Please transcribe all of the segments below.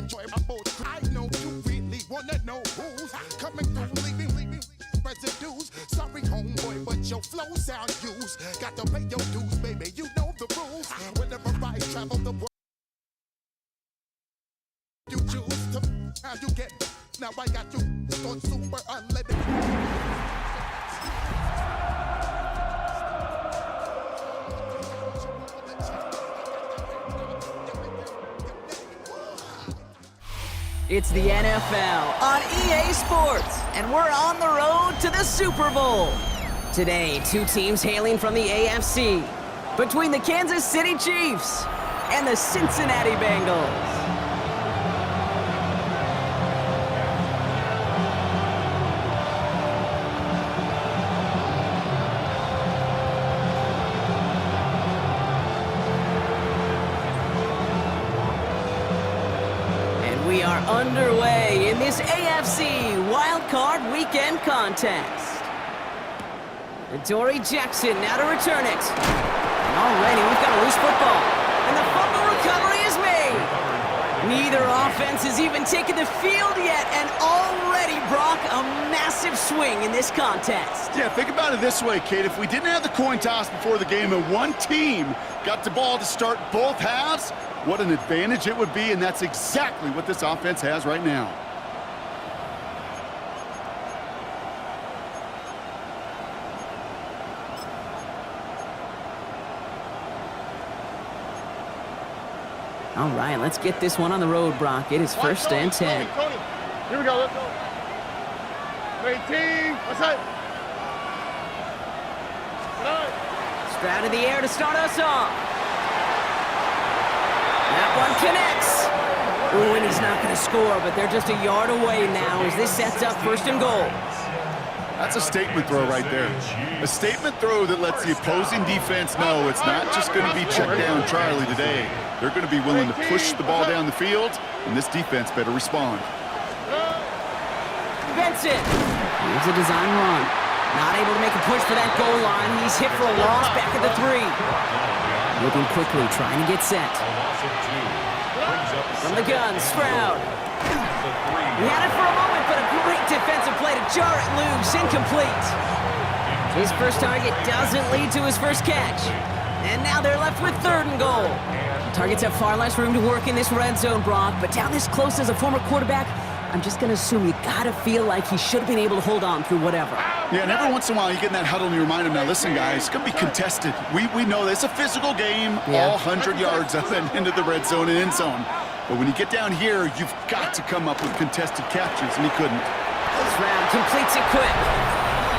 enjoy my boat. I know you really wanna know who's coming through, leaving residues. Sorry, homeboy, but your flow sound used. Got to pay your dues, baby. You know the rules. Whenever I travel the world, you choose to how you get. Now I got you on super unlimited. It's the NFL on EA Sports, and we're on the road to the Super Bowl. Today, two teams hailing from the AFC, between the Kansas City Chiefs and the Cincinnati Bengals. We are underway in this AFC Wildcard Weekend contest. Dory Jackson now to return it. And already we've got a loose football. And the fumble recovery is made. Neither offense has even taken the field yet, and already, Brock, a massive swing in this contest. Yeah, think about it this way, Kate. If we didn't have the coin toss before the game and one team got the ball to start both halves, what an advantage it would be, and that's exactly what this offense has right now. All right, let's get this one on the road, Brock. It is first and 10. Tony. Here we go, let's go. 18, what's that? Stroud in the air to start us off. That one connects. Ooh, and he's not going to score, but they're just a yard away now as this sets up first and goal. That's a statement throw right there. A statement throw that lets the opposing defense know it's not just going to be check down Charlie today. They're going to be willing to push the ball down the field, and this defense better respond. Benson. Here's a design run. Not able to make a push for that goal line. He's hit for a loss back at the 3. Moving quickly, trying to get set. From the gun, Stroud. He had it for a moment, but a great defensive play to jar it loose. Incomplete. His first target doesn't lead to his first catch. And now they're left with third and goal. Targets have far less room to work in this red zone, Brock, but down this close as a former quarterback, I'm just going to assume you got to feel like he should have been able to hold on through whatever. Yeah, and every once in a while you get in that huddle and you remind him, now listen, guys, it's going to be contested. We know this. It's a physical game, all 100 yards up and into the red zone and end zone. But when you get down here, you've got to come up with contested catches, and he couldn't. Stroud completes it quick.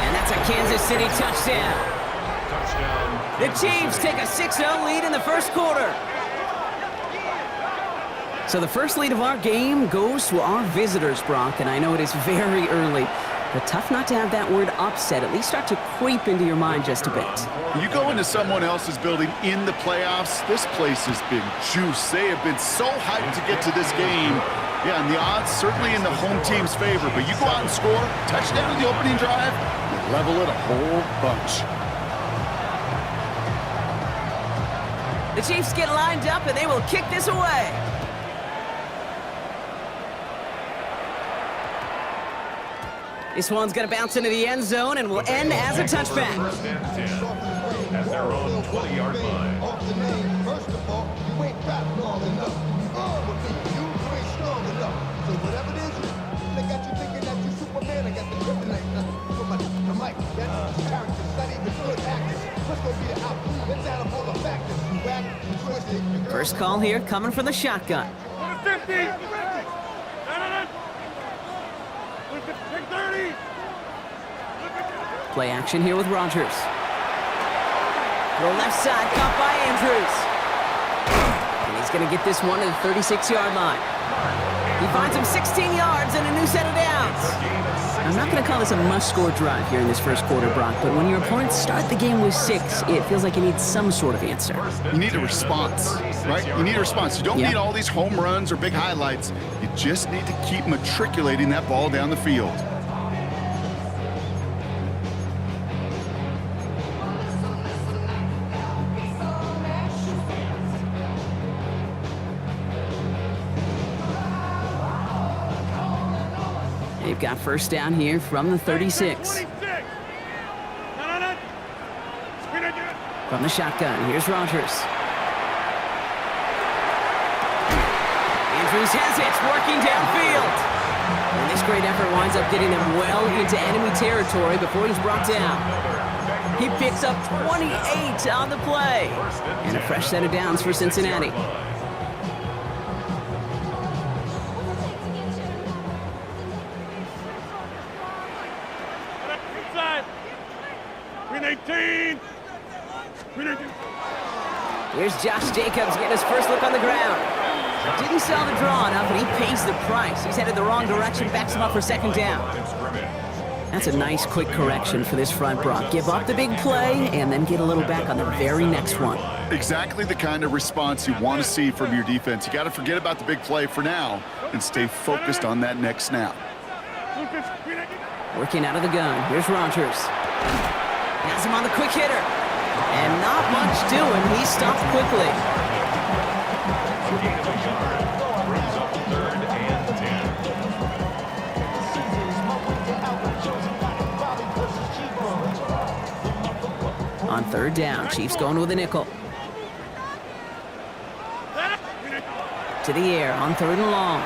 And that's a Kansas City touchdown. The Chiefs take a 6-0 lead in the first quarter. So the first lead of our game goes to our visitors, Brock, and I know it is very early, but tough not to have that word upset at least start to creep into your mind just a bit. You go into someone else's building in the playoffs, this place has been juiced. They have been so hyped to get to this game. Yeah, and the odds certainly in the home team's favor, but you go out and score, touchdown in the opening drive, you level it a whole bunch. The Chiefs get lined up, and they will kick this away. This one's going to bounce into the end zone and will end as a touchback. At their own 20-yard line. First of all, you ain't fat long enough. You ain't strong enough. So whatever it is, they got you thinking that you Superman. I got the kryptonite for the mic. That's character study, the good actors. What's going to be the outcome? Let's add up all the factors. First call here coming from the shotgun. 50. Play action here with Rodgers. Throw left side, caught by Andrews. And he's going to get this one to the 36-yard line. He finds him 16 yards and a new set of downs. I'm not going to call this a must-score drive here in this first quarter, Brock, but when your opponents start the game with 6, it feels like you need some sort of answer. You need a response, right? You need a response. You don't need all these home runs or big highlights. You just need to keep matriculating that ball down the field. They've got first down here from the 36. From the shotgun, here's Rodgers. Andrews has it, working downfield. And this great effort winds up getting them well into enemy territory before he's brought down. He picks up 28 on the play. And a fresh set of downs for Cincinnati. Here's Josh Jacobs getting his first look on the ground. Didn't sell the draw enough, and he pays the price. He's headed the wrong direction, backs him up for second down. That's a nice, quick correction for this front, Brock. Give up the big play, and then get a little back on the very next one. Exactly the kind of response you want to see from your defense. You got to forget about the big play for now and stay focused on that next snap. Working out of the gun. Here's Rodgers. Has him on the quick hitter. And not much doing. He stopped quickly. On third down, Chiefs going with a nickel. To the air on third and long.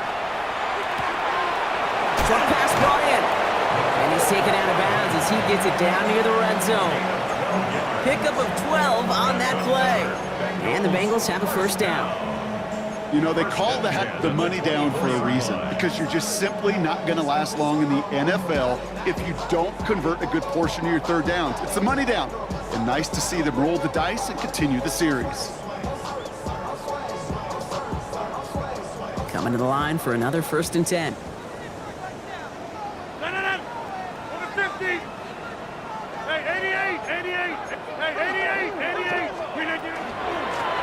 Short pass brought in. And he's taken out of bounds as he gets it down near the red zone. Pickup of 12 on that play. And the Bengals have a first down. You know, they call the money down for a reason, because you're just simply not going to last long in the NFL if you don't convert a good portion of your third downs. It's the money down. And nice to see them roll the dice and continue the series. Coming to the line for another 1st and 10.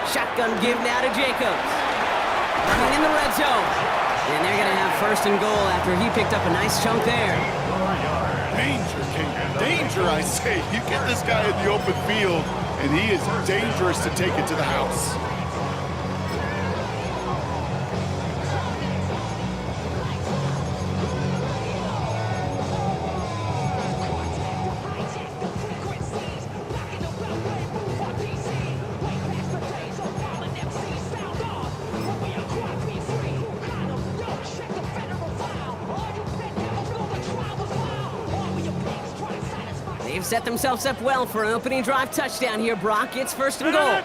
Shotgun give now to Jacobs. Running in the red zone. And they're going to have 1st and goal after he picked up a nice chunk there. Danger, King. Danger, I say. You get this guy in the open field, and he is dangerous to take it to the house. They've set themselves up well for an opening drive touchdown here, Brock. It's 1st and goal.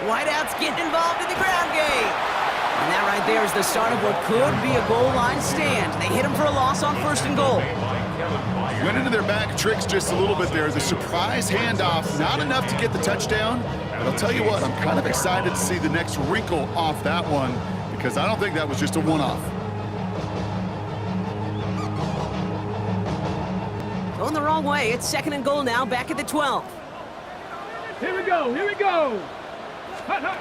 Whiteout's getting involved in the ground game. And that right there is the start of what could be a goal line stand. They hit him for a loss on 1st and goal. Went into their back tricks just a little bit there. The surprise handoff, not enough to get the touchdown. But I'll tell you what, I'm kind of excited to see the next wrinkle off that one, because I don't think that was just a one-off. Going the wrong way. It's 2nd and goal now, back at the 12. Here we go, here we go. Hut, hut.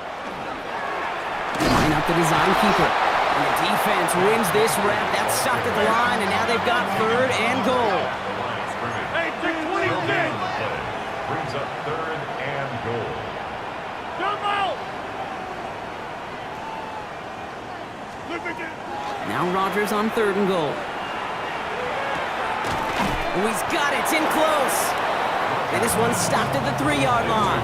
Line up the design keeper. And the defense wins this rep. That's stopped at the line, and now they've got 3rd and goal. Hey, 6-26. Brings up 3rd and goal. Jump out. Now Rodgers on 3rd and goal. Oh, he's got it. It's in close. And this one's stopped at the 3-yard line.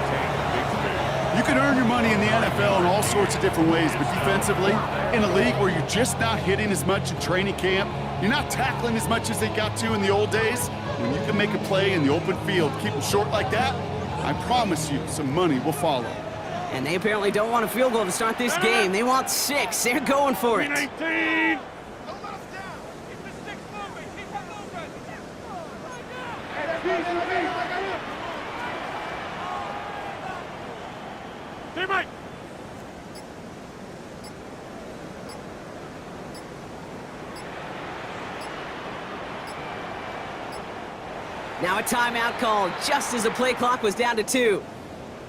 You can earn your money in the NFL in all sorts of different ways, but defensively, in a league where you're just not hitting as much in training camp, you're not tackling as much as they got to in the old days, when you can make a play in the open field, keep them short like that, I promise you some money will follow. And they apparently don't want a field goal to start this game. They want 6. They're going for it. 19. Now a timeout called just as the play clock was down to 2.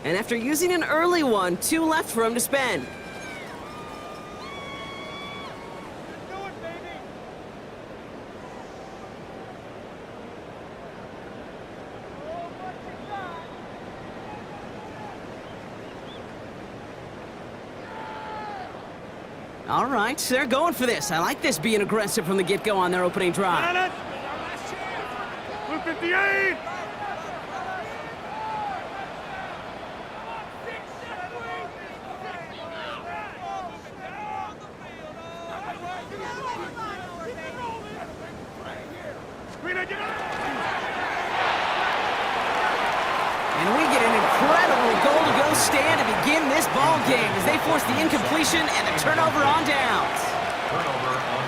And after using an early one, 2 left for him to spend. All right, they're going for this. I like this being aggressive from the get-go on their opening drive. 258! And we get an incredible goal-to-go stand to begin this ball game as they force the incompletion and the turnover on downs.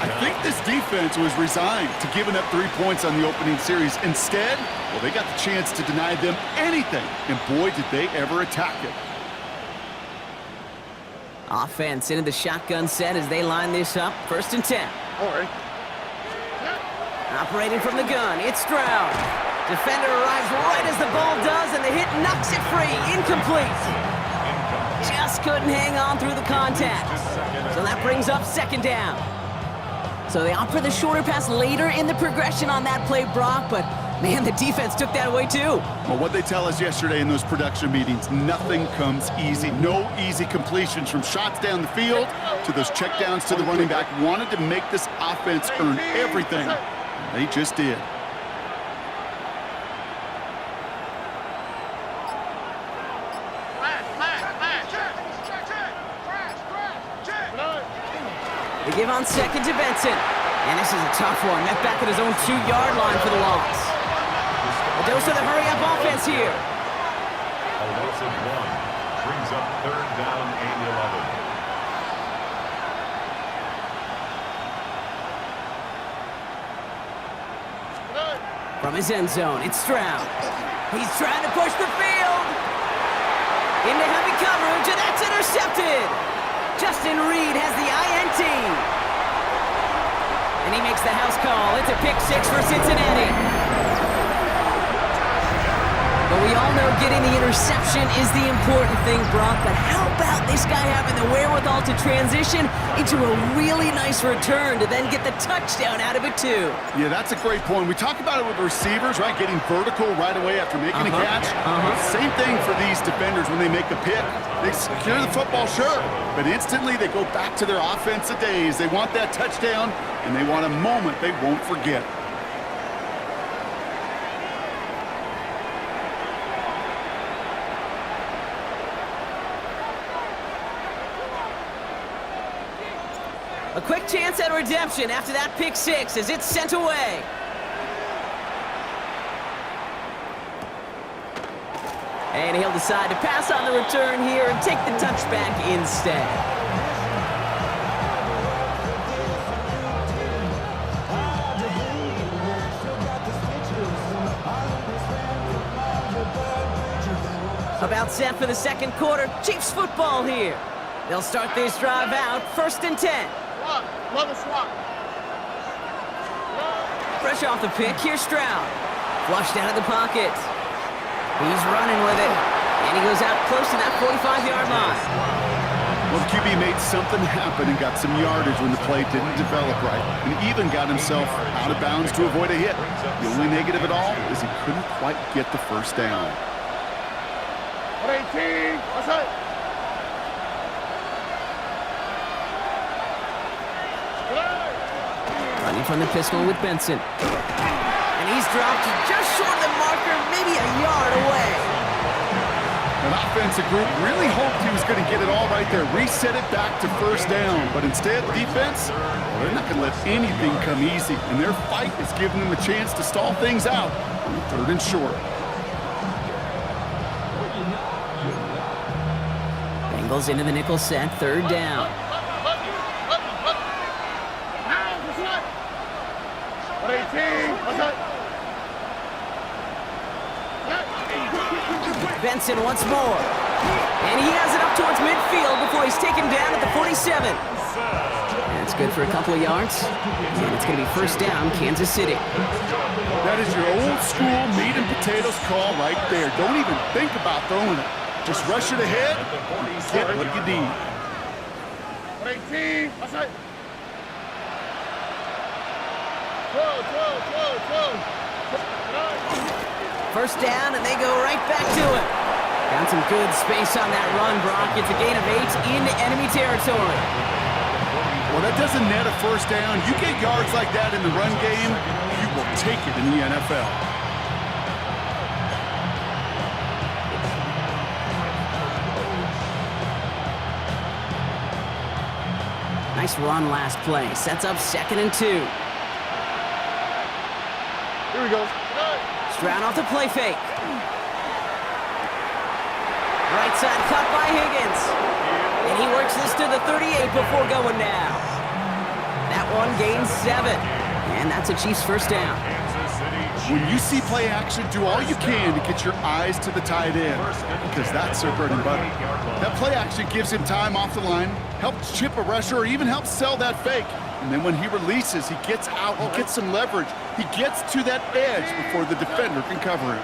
I think this defense was resigned to giving up 3 points on the opening series. Instead, well, they got the chance to deny them anything, and boy, did they ever attack it. Offense into the shotgun set as they line this up. 1st and 10. All right. Operating from the gun, it's Stroud. Defender arrives right as the ball does, and the hit knocks it free. Incomplete. Just couldn't hang on through the contact. So that brings up 2nd down. So they opt for the shorter pass later in the progression on that play, Brock, but man, the defense took that away too. Well, what they tell us yesterday in those production meetings, nothing comes easy. No easy completions from shots down the field to those checkdowns to the running back. Wanted to make this offense earn everything. They just did. They give on 2nd to Benson. And this is a tough one. Met back at his own 2-yard line for the loss. A dose of the hurry-up offense here. A loss of 1 brings up 3rd down and 11. From his end zone, it's Stroud. He's trying to push the field. Into heavy coverage, and that's intercepted. Justin Reed has the INT. And he makes the house call. It's a pick 6 for Cincinnati. But we all know getting the interception is the important thing, Brock. But how about this guy having the wherewithal to transition into a really nice return to then get the touchdown out of it, too? Yeah, that's a great point. We talk about it with receivers, right? Getting vertical right away after making a catch. Same thing for these defenders when they make a pick. They secure the football, sure, but instantly they go back to their offensive days. They want that touchdown, and they want a moment they won't forget. A quick chance at redemption after that pick 6 as it's sent away. And he'll decide to pass on the return here and take the touchback instead. About set for the 2nd quarter. Chiefs football here. They'll start this drive out. 1st and 10. Fresh off the pick, here's Stroud. Flushed out of the pocket. He's running with it. And he goes out close to that 45-yard line. Well, the QB made something happen and got some yardage when the play didn't develop right. And even got himself out of bounds to avoid a hit. The only negative at all is he couldn't quite get the 1st down. 18, what's up? Running from the pistol with Benson. And he's dropped just short of the marker, maybe a yard away. An offensive group really hoped he was going to get it all right there, reset it back to 1st down. But instead, defense, well, they're not going to let anything come easy. And their fight is giving them a chance to stall things out on 3rd and short. Bengals into the nickel set, 3rd down. Benson once more. And he has it up towards midfield before he's taken down at the 47. That's good for a couple of yards. And it's going to be 1st down, Kansas City. That is your old school meat and potatoes call right there. Don't even think about throwing it. Just rush it ahead and get what you need. 18, what's up? 1st down, and they go right back to it. Found some good space on that run, Brock. It's a gain of 8 into enemy territory. Well, that doesn't net a first down. You get yards like that in the run game, you will take it in the NFL. Nice run last play. Sets up 2nd and 2. Here we go. Stroud off the play fake. Right side cut by Higgins. And he works this to the 38 before going down. That one gains 7. And that's a Chiefs first down. When you see play action, do all you can to get your eyes to the tight end, because that's their bread and butter. That play action gives him time off the line, helps chip a rusher, or even helps sell that fake. And then when he releases, he gets out, he gets some leverage. He gets to that edge before the defender can cover him.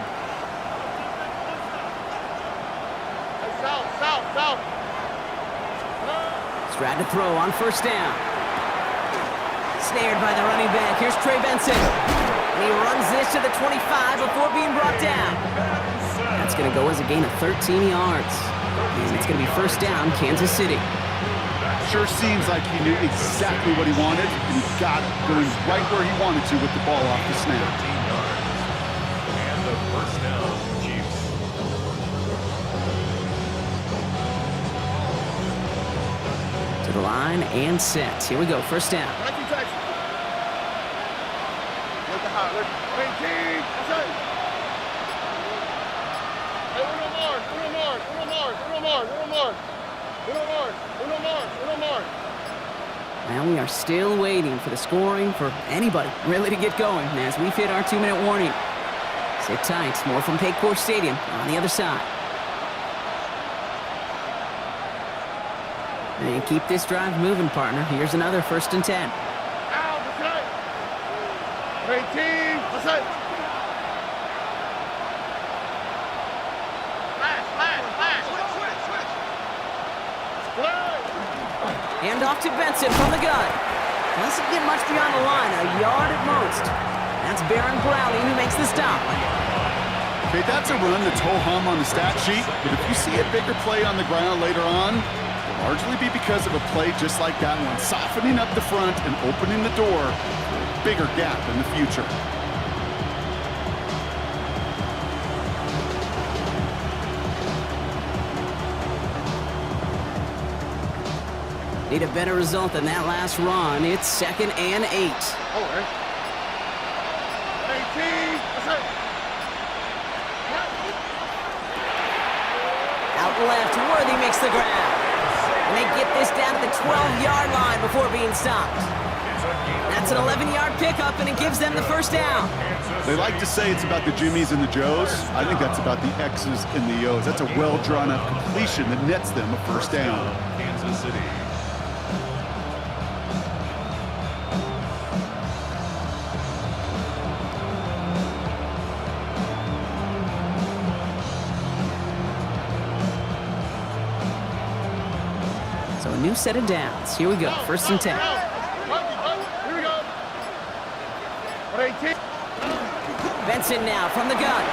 South. Stroud to throw on first down. Snared by the running back. Here's Trey Benson. And he runs this to the 25 before being brought down. That's going to go as a gain of 13 yards. And it's going to be first down, Kansas City. Sure seems like he knew exactly what he wanted, and he got it, going right where he wanted to with the ball off the snap. And the first down, Chiefs. To the line and set. Here we go, first down. And we are still waiting for the scoring for anybody really to get going as we've hit our 2-minute warning. Sit tight, more from Paycor Stadium on the other side. And keep this drive moving, partner. Here's another 1st and 10. Hand off to Benson from the gun. Doesn't get much beyond the line, a yard at most. That's Baron Browning who makes the stop. Okay, that's a run that's ho-hum on the stat sheet, but if you see a bigger play on the ground later on, it'll largely be because of a play just like that one, softening up the front and opening the door for a bigger gap in the future. Need a better result than that last run. It's 2nd and 8. Out left, Worthy makes the grab. And they get this down to the 12-yard line before being stopped. That's an 11-yard pickup, and it gives them the first down. They like to say it's about the Jimmies and the Joes. I think that's about the X's and the O's. That's a well-drawn-up completion that nets them a first down. Kansas City. So a new set of downs. Here we go, 1st and 10. Here we go. 18. Benson now from the gun.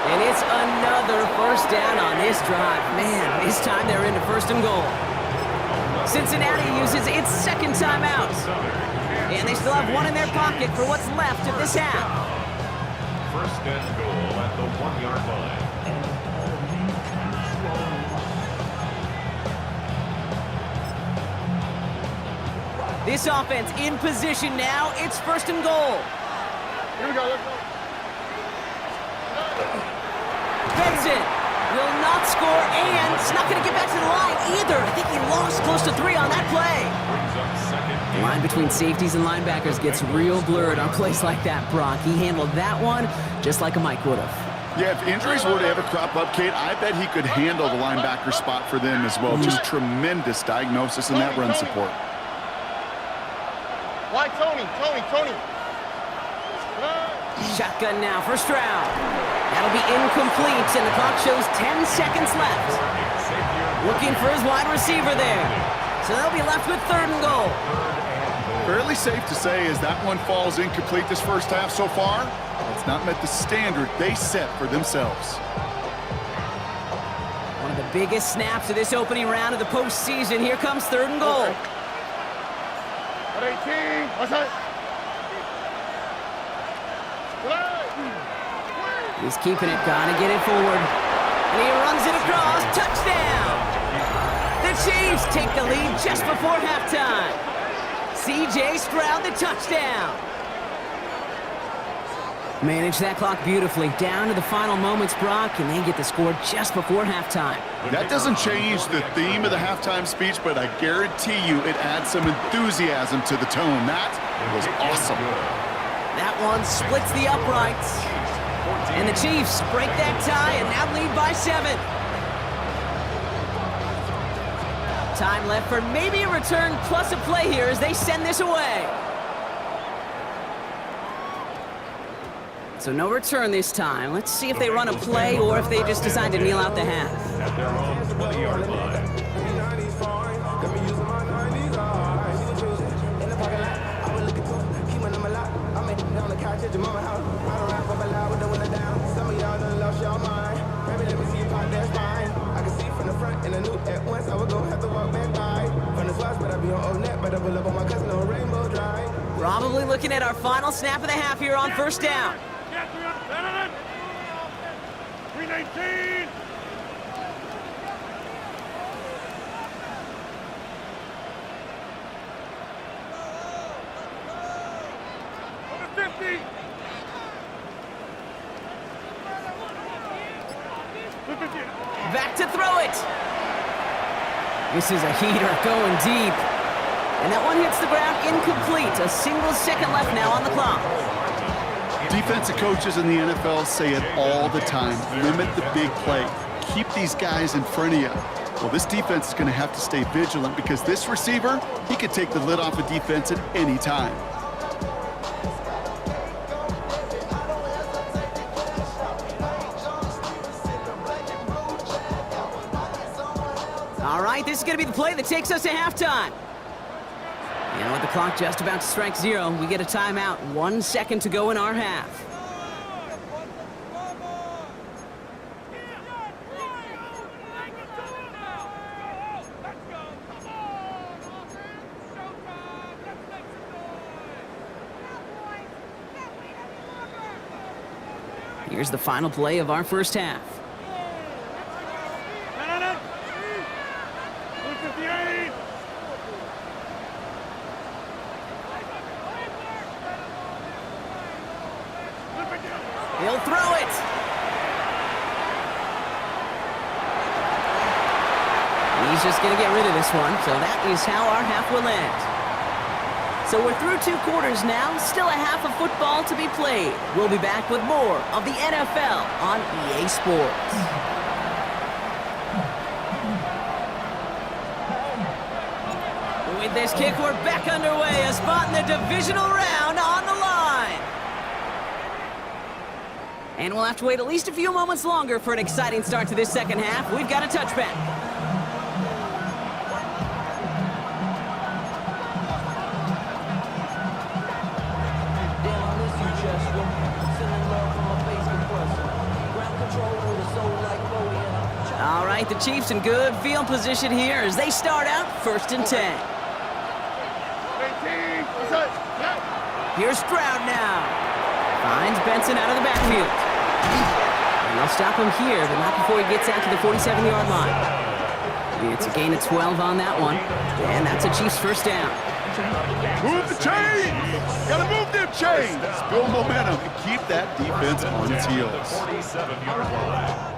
And it's another first down on this drive. Man, this time they're into 1st and goal. Cincinnati uses its 2nd timeout. And they still have one in their pocket for what's left of this half. 1st and goal at the 1-yard line. This offense in position now. It's 1st and goal. Here we go. Let's go. Benson will not score, and it's not going to get back to the line either. I think he lost close to 3 on that play. The line between safeties and linebackers gets real blurred on plays like that, Brock. He handled that one just like a Mike would have. Yeah, if injuries were to ever crop up, Kate, I bet he could handle the linebacker spot for them as well. Just tremendous diagnosis in that run support. Why Tony? Shotgun now for Stroud. That'll be incomplete, and the clock shows 10 seconds left. Looking for his wide receiver there. So they'll be left with 3rd and goal. Fairly safe to say as that one falls incomplete this first half so far, it's not met the standard they set for themselves. One of the biggest snaps of this opening round of the postseason. Here comes 3rd and goal. He's keeping it, gotta get it forward. And he runs it across, touchdown! The Chiefs take the lead just before halftime. C.J. Stroud, the touchdown. Manage that clock beautifully. Down to the final moments, Brock, and they get the score just before halftime. That doesn't change the theme of the halftime speech, but I guarantee you it adds some enthusiasm to the tone. That was awesome. That one splits the uprights. And the Chiefs break that tie and now lead by 7. Time left for maybe a return plus a play here as they send this away. So no return this time. Let's see if they run a play or if they just decide to kneel out the half. At their own 20-yard line. Probably looking at our final snap of the half here on first down. 319. Over 50. Back to throw it. This is a heater going deep. And that one hits the ground incomplete. A single second left now on the clock. Defensive coaches in the NFL say it all the time. Limit the big play. Keep these guys in front of you. Well, this defense is going to have to stay vigilant because this receiver, he could take the lid off a defense at any time. All right, this is going to be the play that takes us to halftime. And with the clock just about to strike 0, we get a timeout. 1 second to go in our half. Here's the final play of our first half. He'll throw it. He's just going to get rid of this one, so that is how our half will end. So we're through 2 quarters now, still a half of football to be played. We'll be back with more of the NFL on EA Sports. With this kick, we're back underway. A spot in the divisional round on the line. And we'll have to wait at least a few moments longer for an exciting start to this second half. We've got a touchback. All right, the Chiefs in good field position here as they start out 1st and 10. Here's Stroud now. Finds Benson out of the backfield. And they'll stop him here, but not before he gets out to the 47-yard line. It's a gain of 12 on that one, and that's a Chiefs first down. Move the chains! Gotta move them chains! Build momentum and keep that defense on its heels. 47-yard line.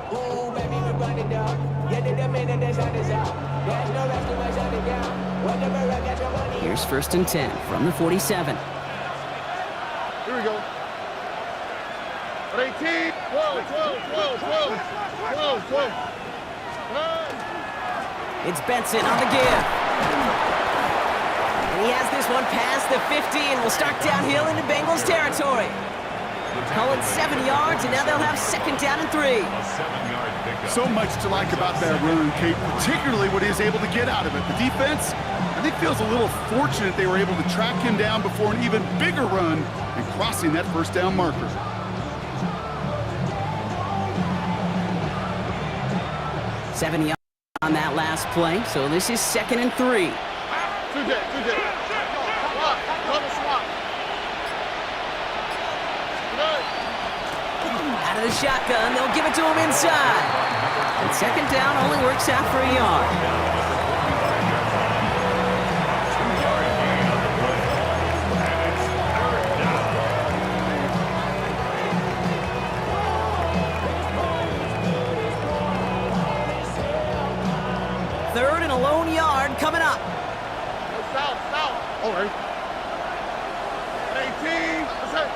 Here's 1st and 10 from the 47. Here we go. 18, 12. It's Benson on the give. And he has this one past the 50 and will start downhill into Bengals territory. Call it 7 yards, and now they'll have 2nd down and 3. A 7-yard pickup. So much to like about that run, Kate, particularly what he was able to get out of it. The defense, I think, feels a little fortunate they were able to track him down before an even bigger run and crossing that first down marker. Seven yards on that last play, so this is 2nd and 3. Out of the shotgun, they'll give it to him inside. And second down only works out for a yard. Third and a lone yard coming up. All right. 18. That's it.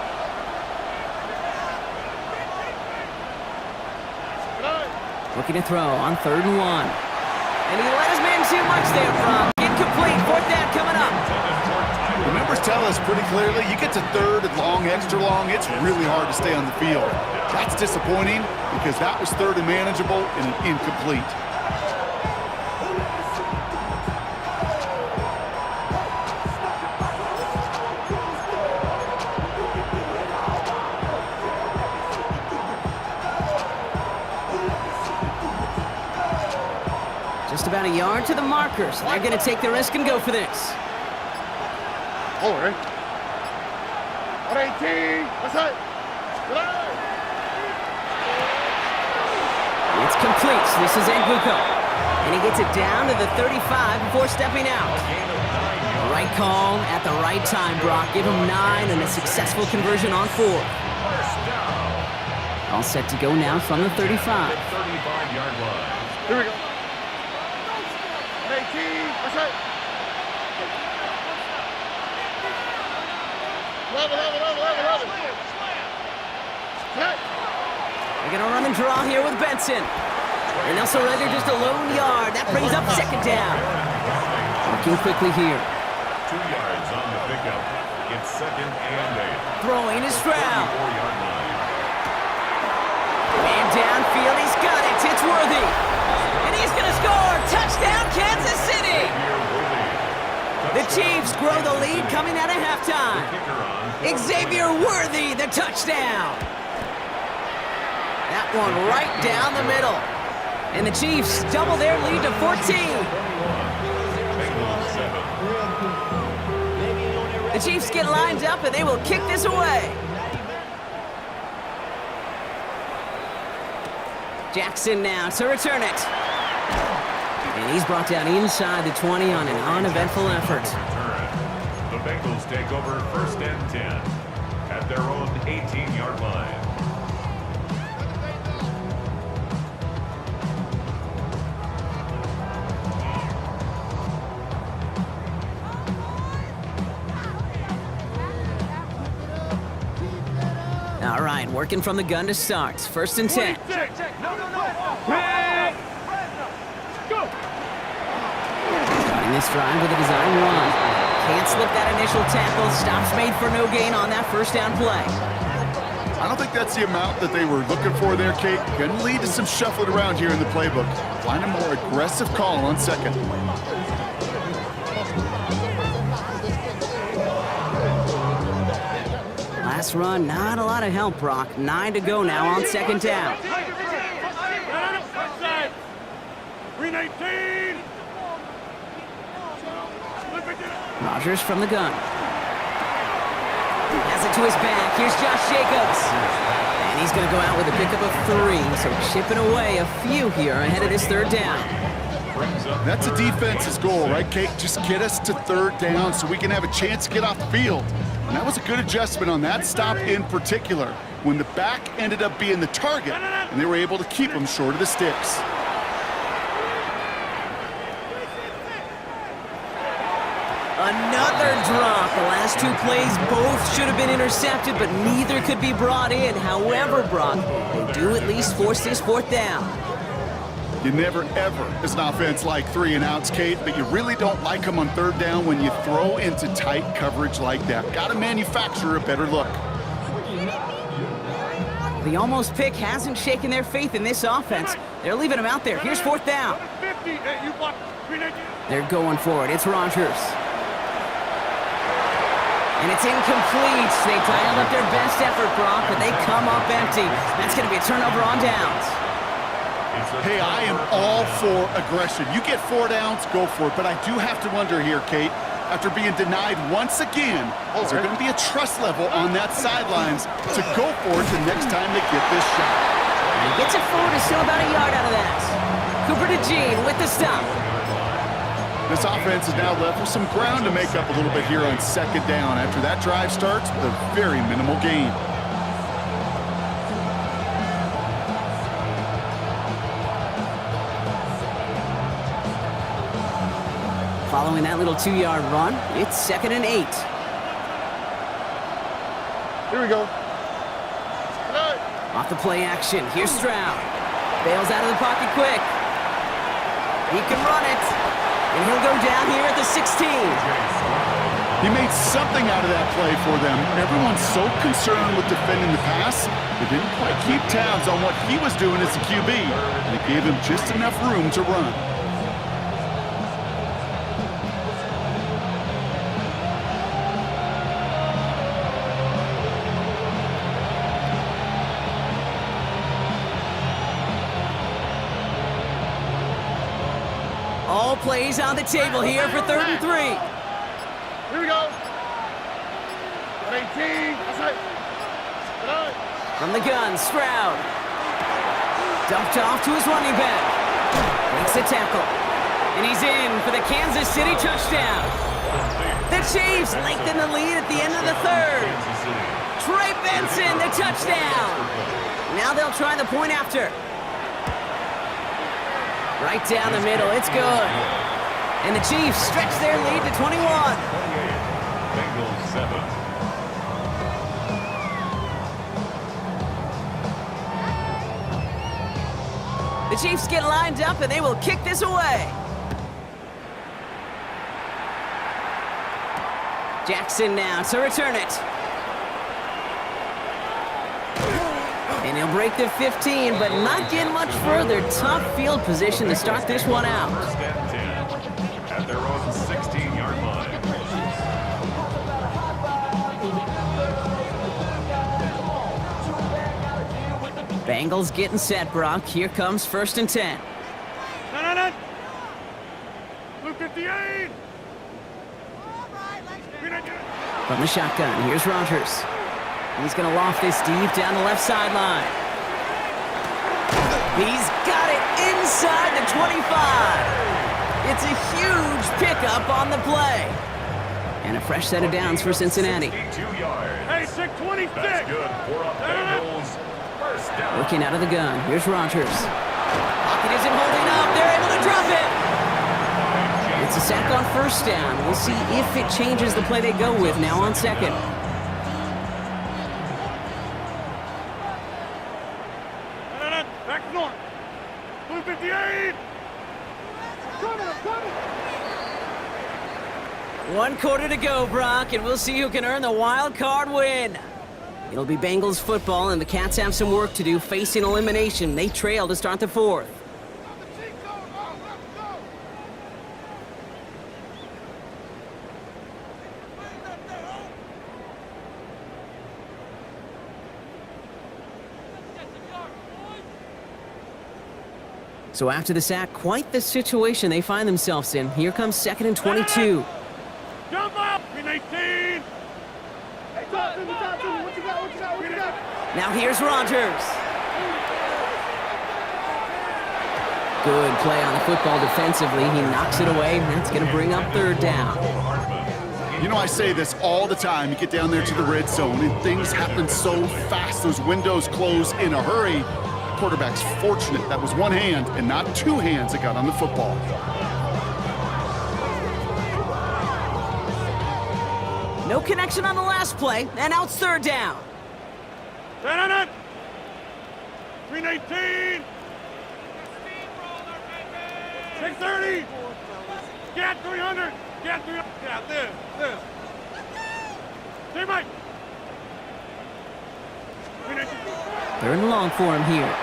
Looking to throw on 3rd and 1. And he let his man too much there, Brock. Incomplete. 4th down coming up. The numbers tell us pretty clearly, you get to 3rd and long, extra long, it's really hard to stay on the field. That's disappointing because that was 3rd and manageable and an incomplete. Just about a yard to the markers. They're going to take the risk and go for this. All right. 18. That's it. It's complete. This is Nguko. And he gets it down to the 35 before stepping out. The right call at the right time, Brock. Give him 9 and a successful conversion on 4. All set to go now from the 35. 35-yard line. Here we go. 18. That's it. 11. They're going to run and draw here with Benson. And they'll surrender just a lone yard. That brings up second down. Working quickly here. 2 yards on the pickup. It's 2nd and 8. Throwing is Stroud. 4-yard line. Man downfield, he's got it. It's Worthy. And he's going to score. Touchdown, Kansas City. The Chiefs grow the lead coming out of halftime. Xavier Worthy, the touchdown. That one right down the middle. And the Chiefs double their lead to 14. The Chiefs get lined up and they will kick this away. Jackson now to return it. And he's brought down inside the 20 on an uneventful effort. The Bengals take over 1st and 10 at their own 18-yard line. All right, working from the gun to start. 1st and 10. Go! Starting this drive with a design run. Can't slip that initial tackle. Stops made for no gain on that 1st down play. I don't think that's the amount that they were looking for there, Kate. Going to lead to some shuffling around here in the playbook. Find a more aggressive call on 2nd. Last run, not a lot of help, Brock. 9 to go now on 2nd down. 319! Rodgers from the gun. Has it to his back. Here's Josh Jacobs. And he's going to go out with a pickup of 3. So chipping away a few here ahead of this 3rd down. That's a defense's goal, right, Kate? Just get us to 3rd down so we can have a chance to get off the field. And that was a good adjustment on that stop in particular, when the back ended up being the target, and they were able to keep him short of the sticks. Another drop. The last 2 plays both should have been intercepted, but neither could be brought in. However, Brock, they do at least force this 4th down. You never, ever, as an offense, like 3 and outs, Kate, but you really don't like them on 3rd down when you throw into tight coverage like that. Got to manufacture a better look. The almost pick hasn't shaken their faith in this offense. They're leaving him out there. Here's 4th down. They're going for it. It's Rodgers. And it's incomplete. They dialed up their best effort, Brock, but they come up empty. That's going to be a turnover on downs. Hey, I am all for aggression. You get 4 downs, go for it. But I do have to wonder here, Kate, after being denied once again. Is there going to be a trust level on that sidelines to go for it the next time they get this shot? He gets it forward, is still about a yard out of that. Cooper to Jean with the stop. This offense is now left with some ground to make up a little bit here on second down after that drive starts with a very minimal gain. Following that little 2-yard run, it's 2nd and 8. Here we go. Off the play action, here's Stroud. Bails out of the pocket quick. He can run it, and he'll go down here at the 16. He made something out of that play for them. Everyone's so concerned with defending the pass, they didn't quite keep tabs on what he was doing as a QB, and it gave him just enough room to run. All plays on the table here for 3rd and 3. Here we go. 18. That's right. From the gun, Stroud. Dumped off to his running back. Makes the tackle. And he's in for the Kansas City touchdown. The Chiefs lengthen the lead at the end of the 3rd. Trey Benson, the touchdown. Now they'll try the point after. Right down the middle, it's good. And the Chiefs stretch their lead to 21. Bengals 7. The Chiefs get lined up and they will kick this away. Jackson now to return it. And he'll break the 15, but not get much further. Tough field position to start this one out. 1st and 10 at their own 16-yard line. Bengals getting set, Brock. Here comes 1st and 10. Blue 58. From the shotgun, here's Rodgers. He's going to loft this deep down the left sideline. He's got it inside the 25. It's a huge pickup on the play. And a fresh set of downs for Cincinnati. 62 yards. Hey, 626. That's good for a Bengals. 1st down. Working out of the gun, here's Rodgers. Pocket isn't holding up. They're able to drop it. It's a sack on 1st down. We'll see if it changes the play they go with now on 2nd. Back north. Blue 58. Coming. 1 quarter to go, Brock, and we'll see who can earn the wild card win. It'll be Bengals football, and the Cats have some work to do facing elimination. They trail to start the 4th. So after the sack, quite the situation they find themselves in. Here comes 2nd and 22. Jump up. 18. Hey, talk to me. What you got? Now here's Rodgers. Good play on the football defensively. He knocks it away, and that's going to bring up 3rd down. You know, I say this all the time. You get down there to the red zone, and things happen so fast. Those windows close in a hurry. Quarterback's fortunate that was one hand and not 2 hands that got on the football. No connection on the last play, and now it's 3rd down. 319. 630. Get 300. Get 300. Yeah, this. Stay Mike. 3rd and long for him here.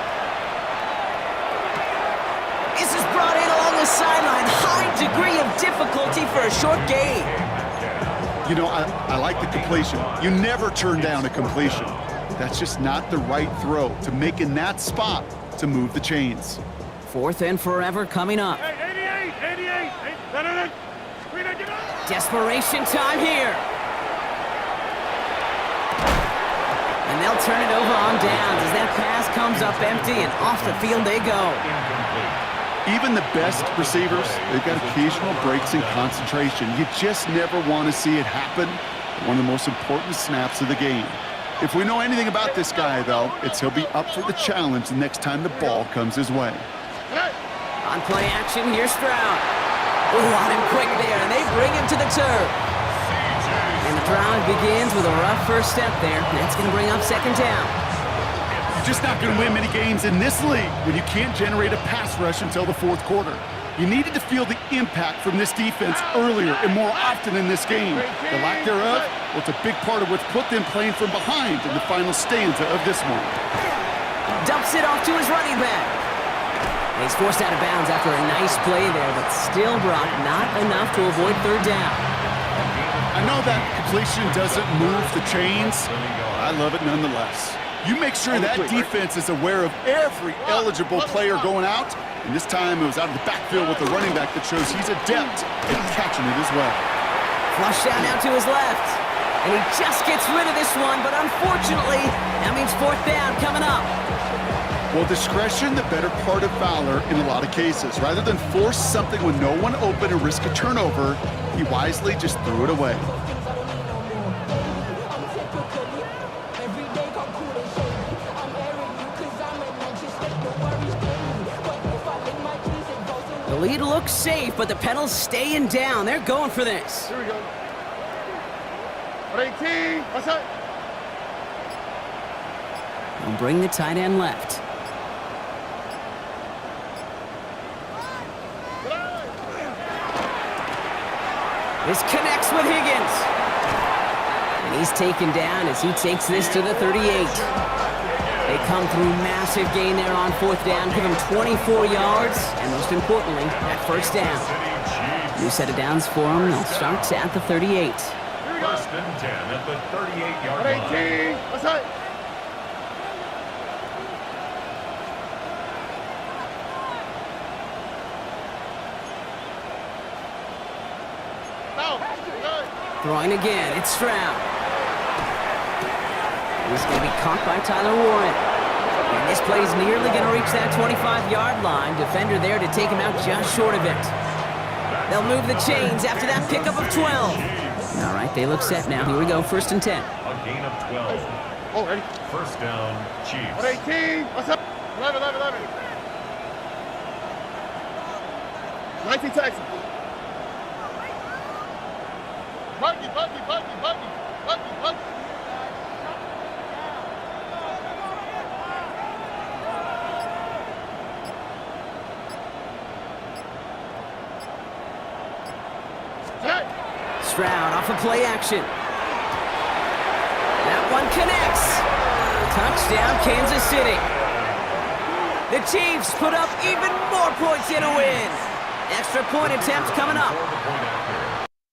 This is brought in along the sideline. High degree of difficulty for a short gain. You know, I like the completion. You never turn down a completion. That's just not the right throw to make in that spot to move the chains. 4th and forever coming up. Hey, 88. 319. Desperation time here. And they'll turn it over on downs as that pass comes up empty and off the field they go. Even the best receivers, they've got occasional breaks in concentration. You just never want to see it happen. One of the most important snaps of the game. If we know anything about this guy, though, it's he'll be up for the challenge the next time the ball comes his way. On play action, here's Stroud. Oh, on him quick there, and they bring him to the turf. And the drive begins with a rough first step there. That's going to bring up second down. You're just not going to win many games in this league when you can't generate a pass rush until the fourth quarter. You needed to feel the impact from this defense earlier and more often in this game. The lack thereof, well, it's a big part of what's put them playing from behind in the final stanza of this one. Dumps it off to his running back. He's forced out of bounds after a nice play there, but still, Brock, not enough to avoid third down. I know that completion doesn't move the chains. I love it nonetheless. You make sure that defense is aware of every eligible player going out. And this time it was out of the backfield with the running back that shows he's adept at catching it as well. Flush down now to his left. And he just gets rid of this one, but unfortunately, that means fourth down coming up. Well, discretion, the better part of valor in a lot of cases. Rather than force something with no one open and risk a turnover, he wisely just threw it away. The lead looks safe, but the pedal's staying down. They're going for this. Here we go. 18. What's up? They'll bring the tight end left. This connects with Higgins. And he's taken down as he takes this to the 38. They come through massive gain there on fourth down, give him 24 yards, and most importantly, that first down. New set of downs for him. They'll start at the 38. First and 10 at the 38-yard line. 18. What's up? Throwing again, it's Stroud. He's going to be caught by Tyler Warren. And this play's nearly going to reach that 25-yard line. Defender there to take him out just short of it. They'll move the chains after that pickup of 12. All right, they look set now. Here we go, first and 10. A gain of 12. Oh, ready? First down, Chiefs. 18. What's up? 11. 19 Texans. Buggy. Stroud off of play action. That one connects. Touchdown, Kansas City. The Chiefs put up even more points in a win. Extra point attempt coming up.